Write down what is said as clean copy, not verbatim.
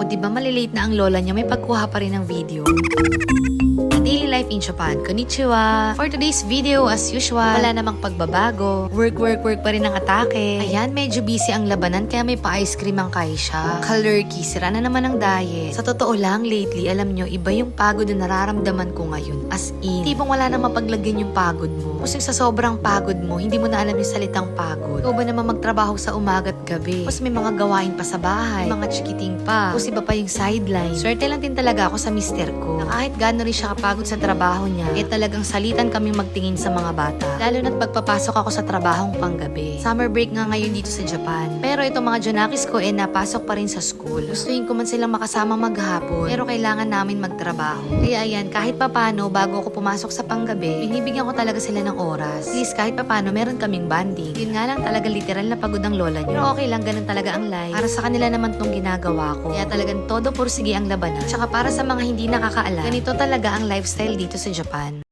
O diba malilate na ang lola niya, may pagkuha pa rin ng video. Daily life in Japan. Konnichiwa! For today's video, as usual, wala namang pagbabago. Work pa rin ang atake. Ayan, medyo busy ang labanan kaya may pa-ice cream ang Kaisha. Kalurky, sira na naman ang diet. Sa totoo lang, lately, alam nyo, iba yung pagod na nararamdaman ko ngayon. As in, tipong wala nang mapaglagyan yung pagod mo. Kasi sa sobrang pagod mo, hindi mo na alam yung salitang pagod. Ikaw ba naman magtrabaho sa umaga at gabi? Tapos may mga gawain pa sa bahay, mga chikiting pa. Tapos iba pa yung sideline. Swerte lang din talaga ako sa mister ko. Na kahit gano'n rin siya kapagod sa trabaho niya, talagang salitan kaming magtingin sa mga bata. Lalo na't pagpapasok ako sa trabahong panggabi. Summer break nga ngayon dito sa Japan. Pero itong mga Jonakis ko napasok pa rin sa school. Gustuin ko man silang makasama maghapon, pero kailangan namin magtrabaho. Kaya ayan, kahit papano, bago ako pumasok sa panggabi, binibigyan ko talaga sila ng oras. At least kahit papano, meron kaming bonding. Yun nga lang talaga literal na pagod ang lola niyo. Pero okay lang, ganun talaga ang life. Para sa kanila naman tong ginagawa ko. Kaya talagang todo pursige ang labanan. Tsaka para sa mga hindi nakakaalam, ganito talaga ang lifestyle dito sa Japan.